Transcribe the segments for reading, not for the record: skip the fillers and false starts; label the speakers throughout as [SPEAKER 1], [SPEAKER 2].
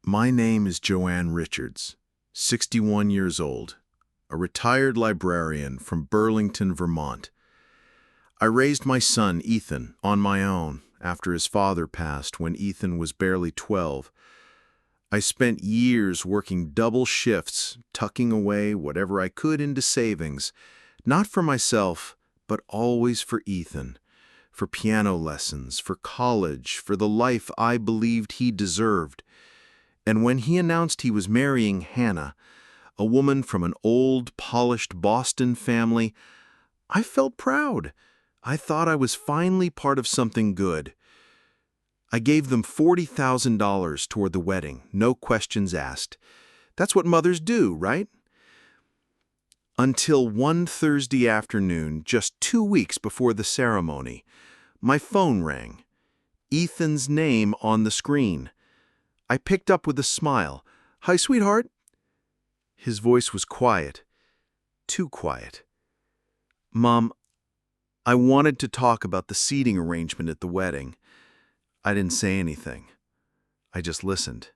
[SPEAKER 1] My name is Joanne Richards, 61 years old, a retired librarian from Burlington, Vermont. I raised my son, Ethan, on my own after his father passed when Ethan was barely 12. I spent years working double shifts, tucking away whatever I could into savings, not for myself, but always for Ethan, for piano lessons, for college, for the life I believed he deserved. And when he announced he was marrying Hannah, a woman from an old, polished Boston family, I felt proud. I thought I was finally part of something good. I gave them $40,000 toward the wedding, no questions asked. That's what mothers do, right? Until one Thursday afternoon, just 2 weeks before the ceremony, my phone rang. Ethan's name on the screen. I picked up with a smile. "Hi, sweetheart." His voice was quiet. Too quiet. "Mom, I wanted to talk about the seating arrangement at the wedding." I didn't say anything. I just listened.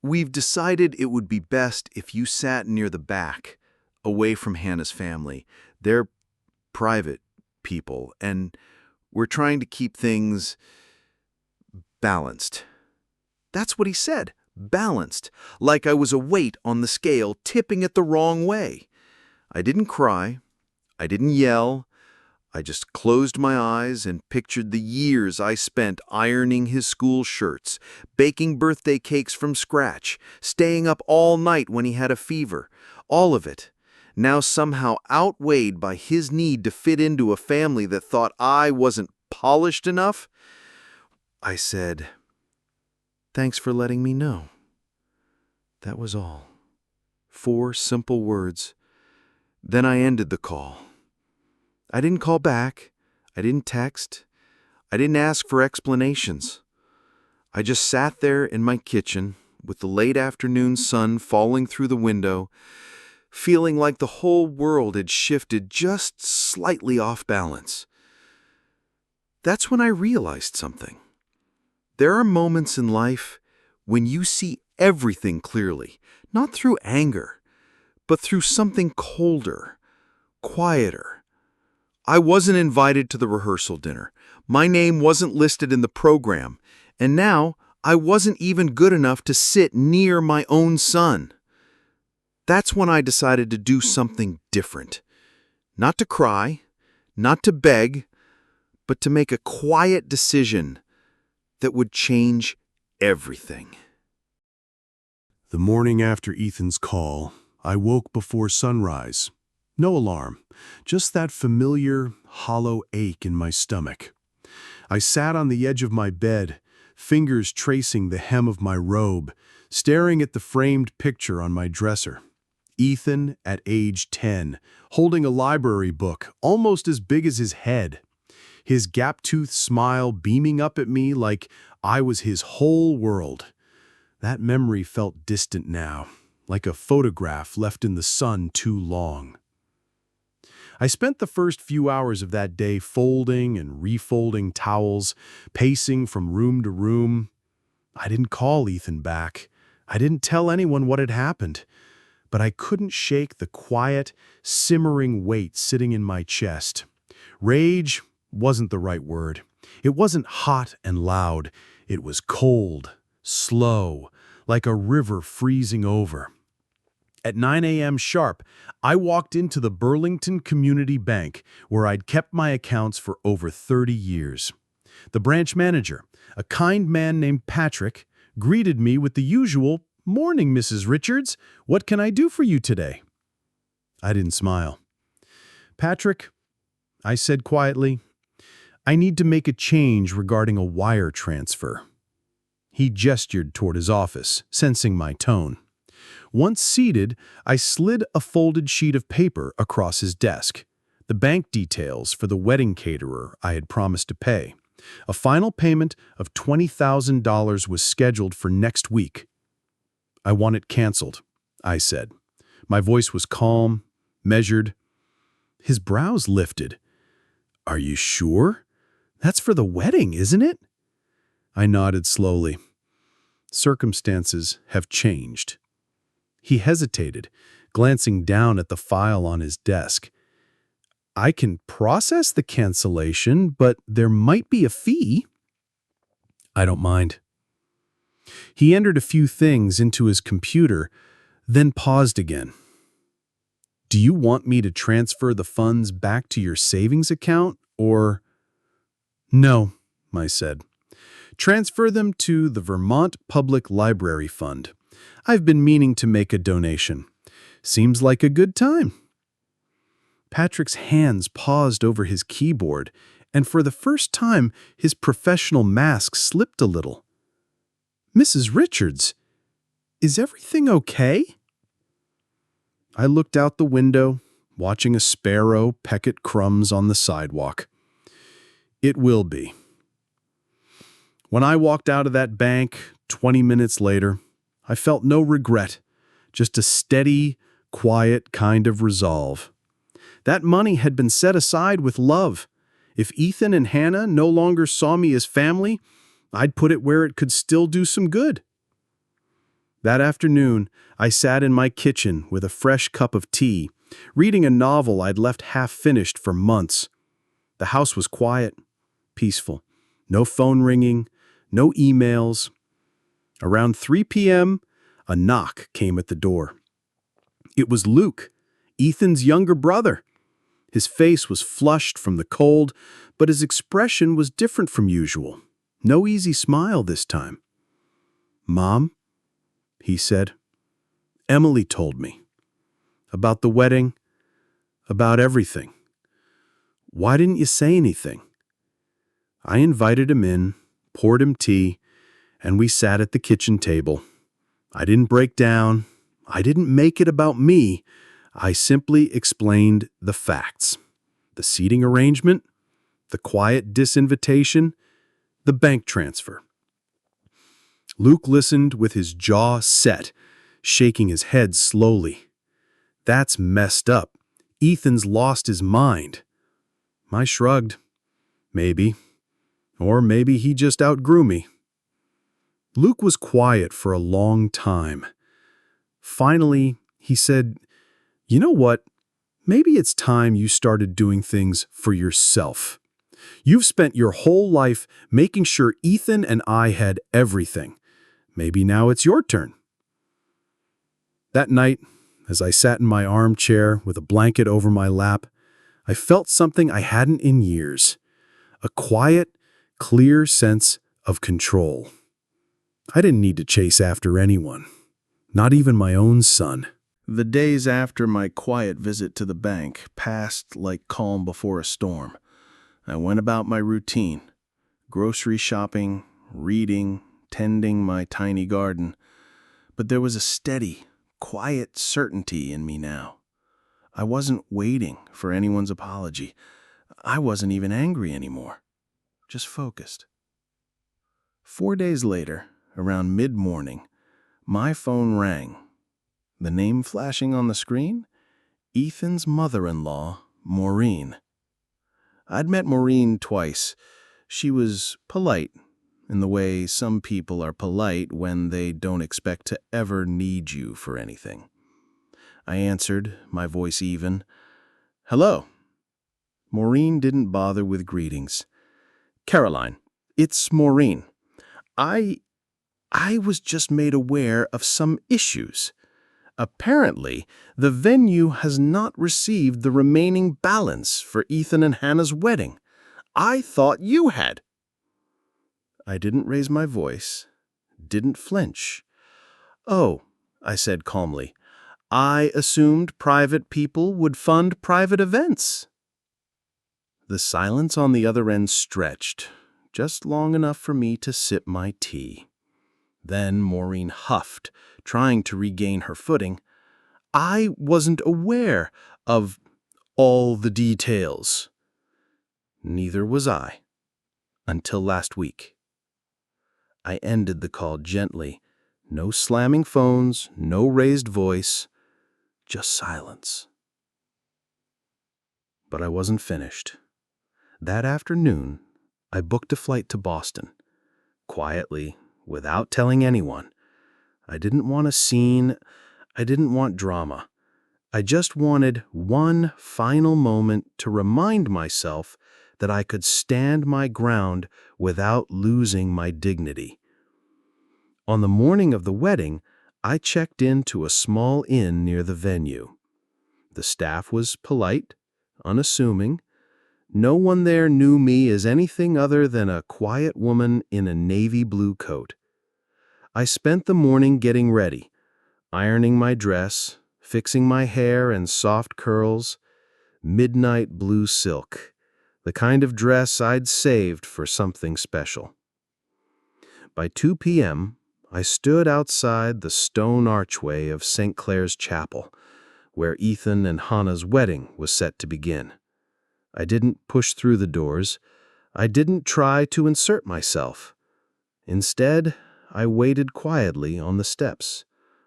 [SPEAKER 1] "We've decided it would be best if you sat near the back, away from Hannah's family. They're private people, and we're trying to keep things balanced." That's what he said, balanced, like I was a weight on the scale tipping it the wrong way. I didn't cry. I didn't yell. I just closed my eyes and pictured the years I spent ironing his school shirts, baking birthday cakes from scratch, staying up all night when he had a fever. All of it, now somehow outweighed by his need to fit into a family that thought I wasn't polished enough. I said, "Thanks for letting me know." That was all. 4 simple words. Then I ended the call. I didn't call back. I didn't text. I didn't ask for explanations. I just sat there in my kitchen with the late afternoon sun falling through the window, feeling like the whole world had shifted just slightly off balance. That's when I realized something. There are moments in life when you see everything clearly, not through anger, but through something colder, quieter. I wasn't invited to the rehearsal dinner. My name wasn't listed in the program, and now I wasn't even good enough to sit near my own son. That's when I decided to do something different. Not to cry, not to beg, but to make a quiet decision that would change everything.
[SPEAKER 2] The morning after Ethan's call, I woke before sunrise. No alarm, just that familiar, hollow ache in my stomach. I sat on the edge of my bed, fingers tracing the hem of my robe, staring at the framed picture on my dresser. Ethan at age 10, holding a library book almost as big as his head. His gap-toothed smile beaming up at me like I was his whole world. That memory felt distant now, like a photograph left in the sun too long. I spent the first few hours of that day folding and refolding towels, pacing from room to room. I didn't call Ethan back. I didn't tell anyone what had happened. But I couldn't shake the quiet, simmering weight sitting in my chest. Rage wasn't the right word. It wasn't hot and loud. It was cold, slow, like a river freezing over. At 9 a.m. sharp, I walked into the Burlington Community Bank, where I'd kept my accounts for over 30 years. The branch manager, a kind man named Patrick, greeted me with the usual, "Morning, Mrs. Richards. What can I do for you today?" I didn't smile. "Patrick," I said quietly, "I need to make a change regarding a wire transfer." He gestured toward his office, sensing my tone. Once seated, I slid a folded sheet of paper across his desk. The bank details for the wedding caterer I had promised to pay. A final payment of $20,000 was scheduled for next week. "I want it canceled," I said. My voice was calm, measured. His brows lifted. "Are you sure? That's for the wedding, isn't it?" I nodded slowly. Circumstances have changed. He hesitated, glancing down at the file on his desk. I can process the cancellation, but there might be a fee. I don't mind. He entered a few things into his computer, then paused again. Do you want me to transfer the funds back to your savings account, or? No, I said. Transfer them to the Vermont Public Library Fund. I've been meaning to make a donation. Seems like a good time. Patrick's hands paused over his keyboard, and for the first time, his professional mask slipped a little. Mrs. Richards, is everything okay? I looked out the window, watching a sparrow peck at crumbs on the sidewalk. It will be. When I walked out of that bank 20 minutes later, I felt no regret, just a steady, quiet kind of resolve. That money had been set aside with love. If Ethan and Hannah no longer saw me as family, I'd put it where it could still do some good. That afternoon, I sat in my kitchen with a fresh cup of tea, reading a novel I'd left half-finished for months. The house was quiet, peaceful. No phone ringing, no emails. Around 3 p.m., a knock came at the door. It was Luke, Ethan's younger brother. His face was flushed from the cold, but his expression was different from usual. No easy smile this time. "Mom," he said, "Emily told me. About the wedding, about everything. Why didn't you say anything?" I invited him in, poured him tea, and we sat at the kitchen table. I didn't break down. I didn't make it about me. I simply explained the facts. The seating arrangement, the quiet disinvitation, the bank transfer. Luke listened with his jaw set, shaking his head slowly. That's messed up. Ethan's lost his mind. I shrugged. Maybe. Or maybe he just outgrew me. Luke was quiet for a long time. Finally, he said, "You know what? Maybe it's time you started doing things for yourself. You've spent your whole life making sure Ethan and I had everything. Maybe now it's your turn." That night, as I sat in my armchair with a blanket over my lap, I felt something I hadn't in years. A quiet, clear sense of control. I didn't need to chase after anyone, not even my own son. The days after my quiet visit to the bank passed like calm before a storm. I went about my routine, grocery shopping, reading, tending my tiny garden. But there was a steady, quiet certainty in me now. I wasn't waiting for anyone's apology. I wasn't even angry anymore, just focused. 4 days later, around mid-morning, my phone rang. The name flashing on the screen? Ethan's mother-in-law, Maureen. I'd met Maureen twice. She was polite, in the way some people are polite when they don't expect to ever need you for anything. I answered, my voice even. "Hello." Maureen didn't bother with greetings. "Caroline, it's Maureen. I was just made aware of some issues. Apparently, the venue has not received the remaining balance for Ethan and Hannah's wedding. I thought you had." I didn't raise my voice, didn't flinch. "Oh," I said calmly, "I assumed private people would fund private events." The silence on the other end stretched, just long enough for me to sip my tea. Then Maureen huffed, trying to regain her footing. "I wasn't aware of all the details." Neither was I, until last week. I ended the call gently. No slamming phones, no raised voice, just silence. But I wasn't finished. That afternoon, I booked a flight to Boston. Quietly, without telling anyone. I didn't want a scene. I didn't want drama. I just wanted one final moment to remind myself that I could stand my ground without losing my dignity. On the morning of the wedding, I checked into a small inn near the venue. The staff was polite, unassuming. No one there knew me as anything other than a quiet woman in a navy blue coat. I spent the morning getting ready, ironing my dress, fixing my hair and soft curls, midnight blue silk, the kind of dress I'd saved for something special. By 2 p.m., I stood outside the stone archway of St. Clair's Chapel, where Ethan and Hannah's wedding was set to begin. I didn't push through the doors. I didn't try to insert myself. Instead, I waited quietly on the steps,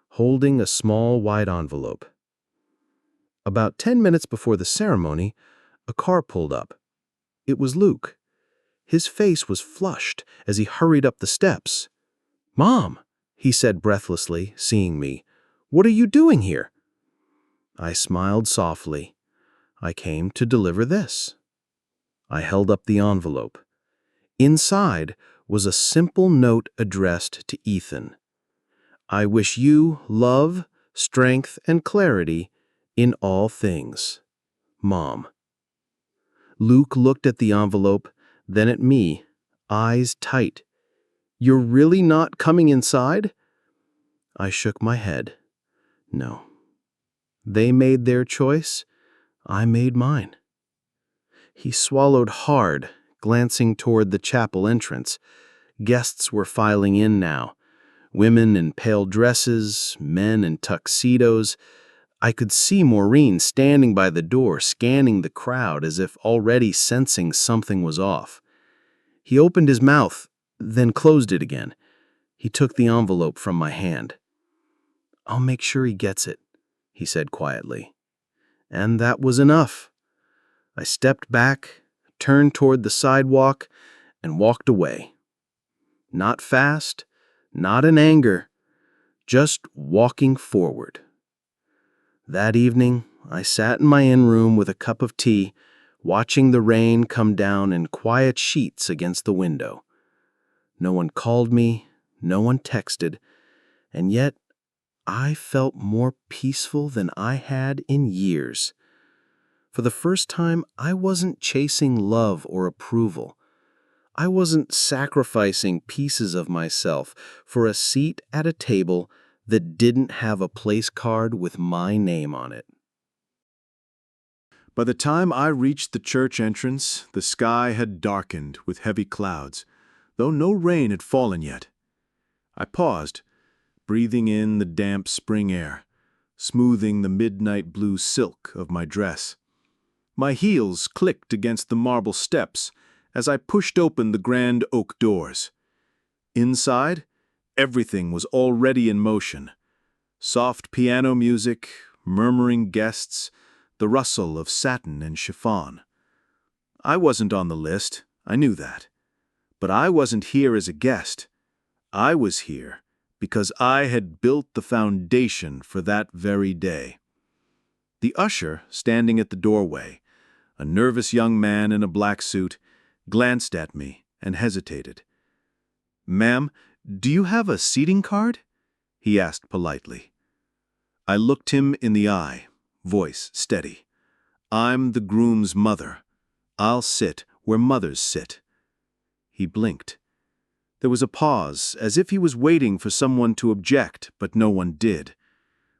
[SPEAKER 2] holding a small white envelope. About 10 minutes before the ceremony, a car pulled up. It was Luke. His face was flushed as he hurried up the steps. "Mom," he said breathlessly, seeing me, "what are you doing here?" I smiled softly. "I came to deliver this." I held up the envelope. Inside was a simple note addressed to Ethan. "I wish you love, strength, and clarity in all things. Mom." Luke looked at the envelope, then at me, eyes tight. "You're really not coming inside?" I shook my head. No. They made their choice. I made mine. He swallowed hard, glancing toward the chapel entrance. Guests were filing in now. Women in pale dresses, men in tuxedos. I could see Maureen standing by the door, scanning the crowd as if already sensing something was off. He opened his mouth, then closed it again. He took the envelope from my hand. "I'll make sure he gets it," he said quietly. And that was enough. I stepped back, turned toward the sidewalk, and walked away. Not fast, not in anger, just walking forward. That evening, I sat in my inn room with a cup of tea, watching the rain come down in quiet sheets against the window. No one called me, no one texted, and yet I felt more peaceful than I had in years. For the first time, I wasn't chasing love or approval. I wasn't sacrificing pieces of myself for a seat at a table that didn't have a place card with my name on it.
[SPEAKER 1] By the time I reached the church entrance, the sky had darkened with heavy clouds, though no rain had fallen yet. I paused, breathing in the damp spring air, smoothing the midnight blue silk of my dress. My heels clicked against the marble steps as I pushed open the grand oak doors. Inside, everything was already in motion. Soft piano music, murmuring guests, the rustle of satin and chiffon. I wasn't on the list, I knew that. But I wasn't here as a guest. I was here because I had built the foundation for that very day. The usher, standing at the doorway, a nervous young man in a black suit, glanced at me and hesitated. "Ma'am, do you have a seating card?" he asked politely. I looked him in the eye, voice steady. "I'm the groom's mother. I'll sit where mothers sit." He blinked. There was a pause, as if he was waiting for someone to object, but no one did.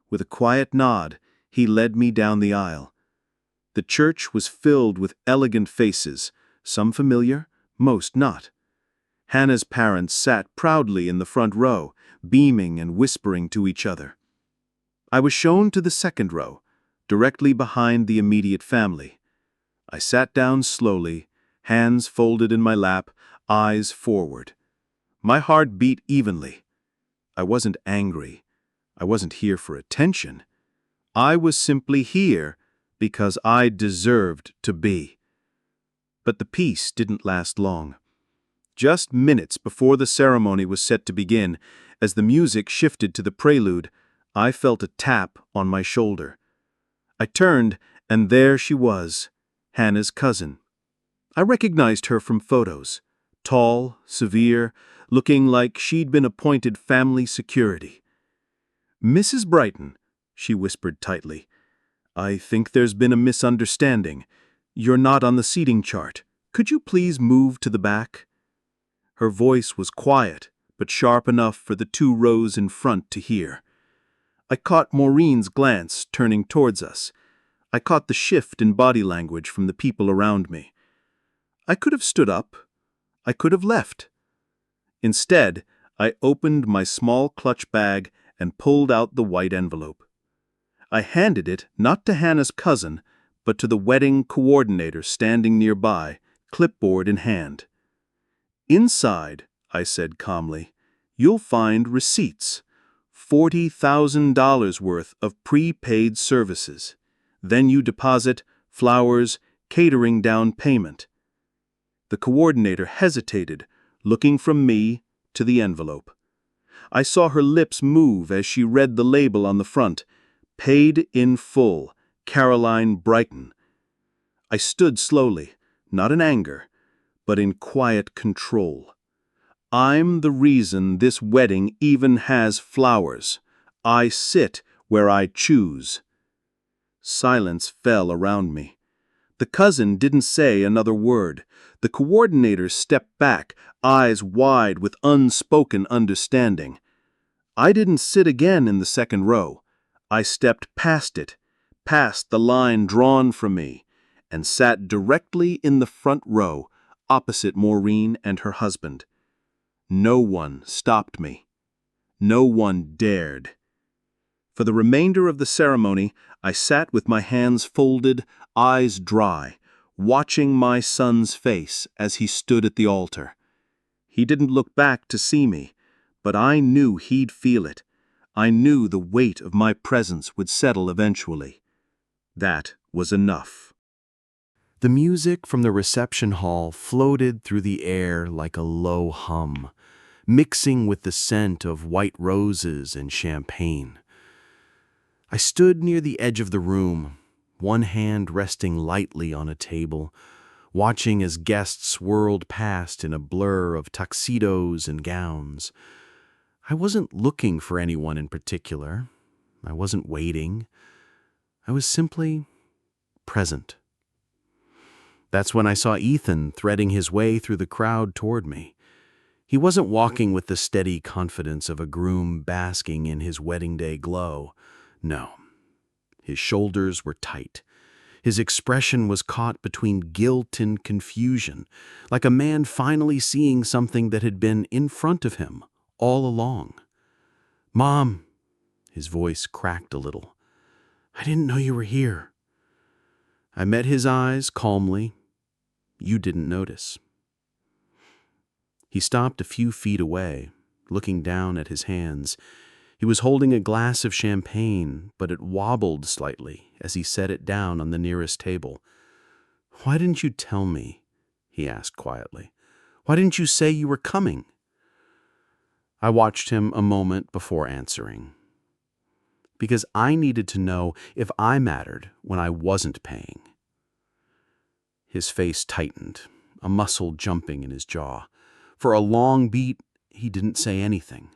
[SPEAKER 1] With a quiet nod, he led me down the aisle. The church was filled with elegant faces, some familiar, most not. Hannah's parents sat proudly in the front row, beaming and whispering to each other. I was shown to the second row, directly behind the immediate family. I sat down slowly, hands folded in my lap, eyes forward. My heart beat evenly. I wasn't angry. I wasn't here for attention. I was simply here because I deserved to be. But the peace didn't last long. Just minutes before the ceremony was set to begin, as the music shifted to the prelude, I felt a tap on my shoulder. I turned, and there she was, Hannah's cousin. I recognized her from photos. Tall, severe, looking like she'd been appointed family security. "Mrs. Brighton," she whispered tightly, "I think there's been a misunderstanding. You're not on the seating chart. Could you please move to the back?" Her voice was quiet, but sharp enough for the 2 rows in front to hear. I caught Maureen's glance turning towards us. I caught the shift in body language from the people around me. I could have stood up. I could have left. Instead, I opened my small clutch bag and pulled out the white envelope. I handed it not to Hannah's cousin, but to the wedding coordinator standing nearby, clipboard in hand. "Inside," I said calmly, "you'll find receipts. $40,000 worth of prepaid services. Then you deposit flowers, catering down payment." The coordinator hesitated, looking from me to the envelope. I saw her lips move as she read the label on the front, "Paid in full, Caroline Brighton." I stood slowly, not in anger, but in quiet control. I'm the reason this wedding even has flowers. I sit where I choose. Silence fell around me. The cousin didn't say another word. The coordinator stepped back, eyes wide with unspoken understanding. I didn't sit again in the 2nd row. I stepped past it, past the line drawn from me, and sat directly in the front row, opposite Maureen and her husband. No one stopped me. No one dared. For the remainder of the ceremony, I sat with my hands folded, eyes dry, watching my son's face as he stood at the altar. He didn't look back to see me, but I knew he'd feel it. I knew the weight of my presence would settle eventually. That was enough.
[SPEAKER 2] The music from the reception hall floated through the air like a low hum, mixing with the scent of white roses and champagne. I stood near the edge of the room, one hand resting lightly on a table, watching as guests whirled past in a blur of tuxedos and gowns. I wasn't looking for anyone in particular. I wasn't waiting. I was simply present. That's when I saw Ethan threading his way through the crowd toward me. He wasn't walking with the steady confidence of a groom basking in his wedding day glow. No. His shoulders were tight. His expression was caught between guilt and confusion, like a man finally seeing something that had been in front of him all along. "Mom," his voice cracked a little, "I didn't know you were here." I met his eyes calmly. "You didn't notice." He stopped a few feet away, looking down at his hands. He was holding a glass of champagne, but it wobbled slightly as he set it down on the nearest table. "Why didn't you tell me?" he asked quietly. "Why didn't you say you were coming?" I watched him a moment before answering. Because I needed to know if I mattered when I wasn't paying. His face tightened, a muscle jumping in his jaw. For a long beat, he didn't say anything.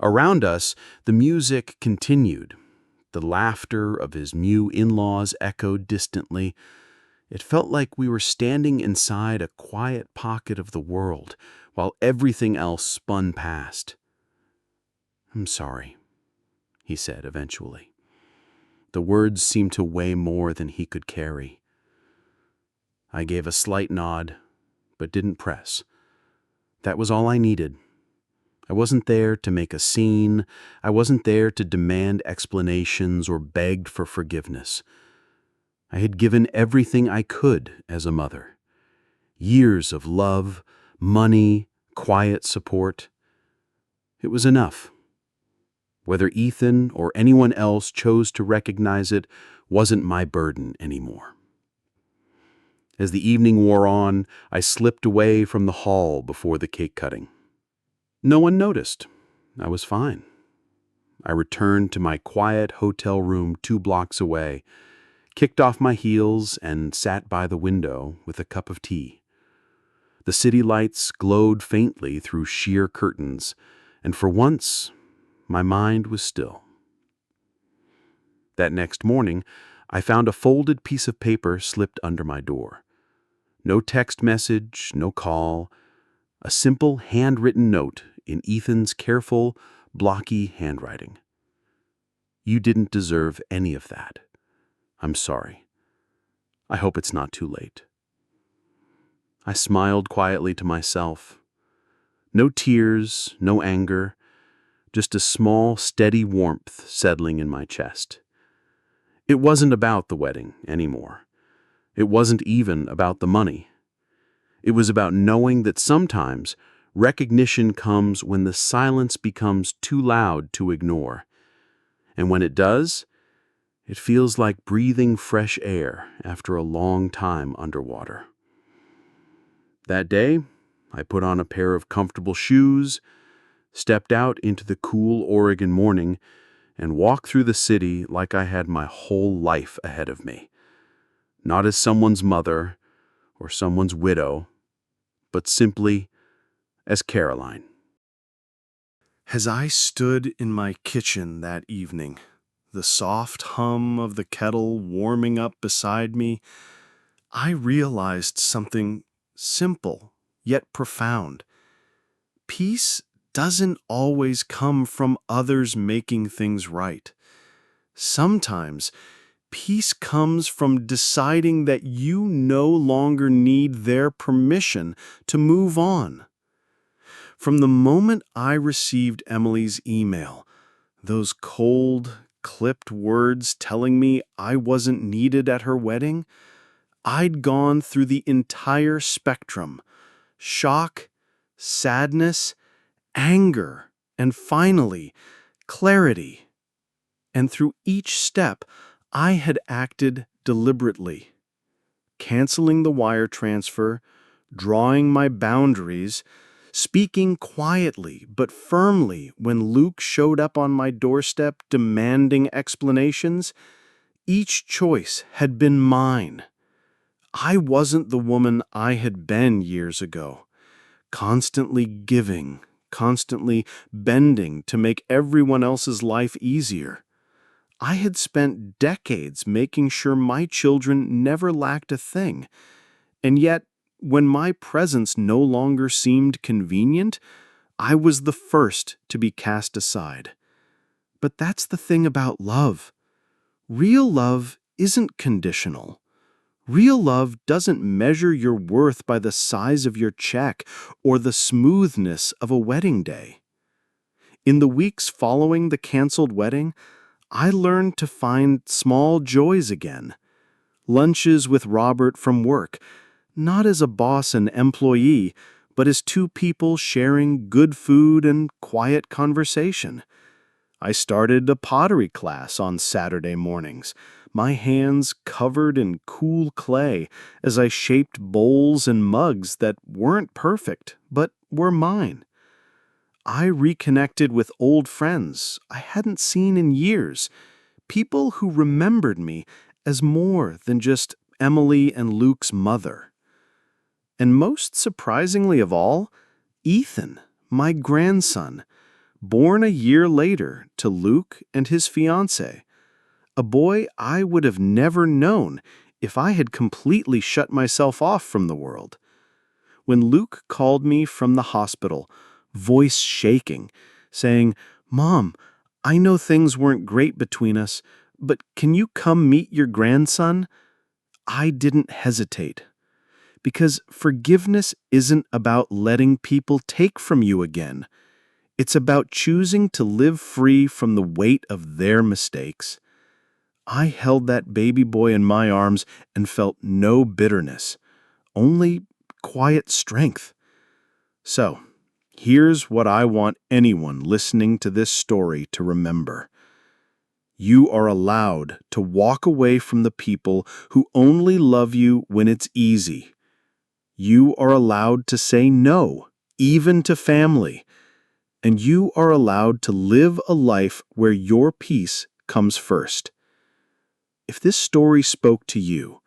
[SPEAKER 2] Around us, the music continued. The laughter of his new in-laws echoed distantly. It felt like we were standing inside a quiet pocket of the world, while everything else spun past. "I'm sorry," he said eventually. The words seemed to weigh more than he could carry. I gave a slight nod, but didn't press. That was all I needed. I wasn't there to make a scene. I wasn't there to demand explanations or beg for forgiveness. I had given everything I could as a mother. Years of love, money, quiet support. It was enough. Whether Ethan or anyone else chose to recognize it wasn't my burden anymore. As the evening wore on, I slipped away from the hall before the cake cutting. No one noticed. I was fine. I returned to my quiet hotel room 2 blocks away, kicked off my heels, and sat by the window with a cup of tea. The city lights glowed faintly through sheer curtains, and for once, my mind was still. That next morning, I found a folded piece of paper slipped under my door. No text message, no call, a simple handwritten note in Ethan's careful, blocky handwriting. You didn't deserve any of that. I'm sorry. I hope it's not too late. I smiled quietly to myself. No tears, no anger, just a small, steady warmth settling in my chest. It wasn't about the wedding anymore. It wasn't even about the money. It was about knowing that sometimes recognition comes when the silence becomes too loud to ignore. And when it does, it feels like breathing fresh air after a long time underwater. That day, I put on a pair of comfortable shoes, stepped out into the cool Oregon morning, and walked through the city like I had my whole life ahead of me. Not as someone's mother or someone's widow, but simply as Caroline.
[SPEAKER 3] As I stood in my kitchen that evening, the soft hum of the kettle warming up beside me, I realized something simple yet profound. Peace doesn't always come from others making things right. Sometimes peace comes from deciding that you no longer need their permission to move on. From the moment I received Emily's email, those cold, clipped words telling me I wasn't needed at her wedding, I'd gone through the entire spectrum: shock, sadness, anger, and finally, clarity. And through each step, I had acted deliberately, canceling the wire transfer, drawing my boundaries, speaking quietly but firmly when Luke showed up on my doorstep demanding explanations. Each choice had been mine. I wasn't the woman I had been years ago, constantly giving, constantly bending to make everyone else's life easier. I had spent decades making sure my children never lacked a thing, and yet, when my presence no longer seemed convenient, I was the first to be cast aside. But that's the thing about love. Real love isn't conditional. Real love doesn't measure your worth by the size of your check or the smoothness of a wedding day. In the weeks following the canceled wedding, I learned to find small joys again. Lunches with Robert from work, not as a boss and employee, but as two people sharing good food and quiet conversation. I started a pottery class on Saturday mornings, my hands covered in cool clay as I shaped bowls and mugs that weren't perfect, but were mine. I reconnected with old friends I hadn't seen in years, people who remembered me as more than just Emily and Luke's mother. And most surprisingly of all, Ethan, my grandson, born a year later to Luke and his fiancée, a boy I would have never known if I had completely shut myself off from the world. When Luke called me from the hospital, voice shaking, saying, "Mom, I know things weren't great between us, but can you come meet your grandson?" I didn't hesitate. Because forgiveness isn't about letting people take from you again. It's about choosing to live free from the weight of their mistakes. I held that baby boy in my arms and felt no bitterness, only quiet strength. So, here's what I want anyone listening to this story to remember. You are allowed to walk away from the people who only love you when it's easy. You are allowed to say no, even to family. And you are allowed to live a life where your peace comes first. If this story spoke to you,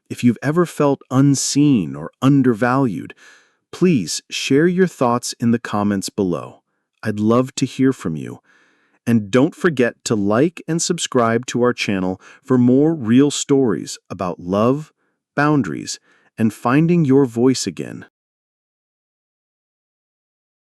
[SPEAKER 3] if you've ever felt unseen or undervalued, please share your thoughts in the comments below. I'd love to hear from you. And don't forget to like and subscribe to our channel for more real stories about love, boundaries, and finding your voice again.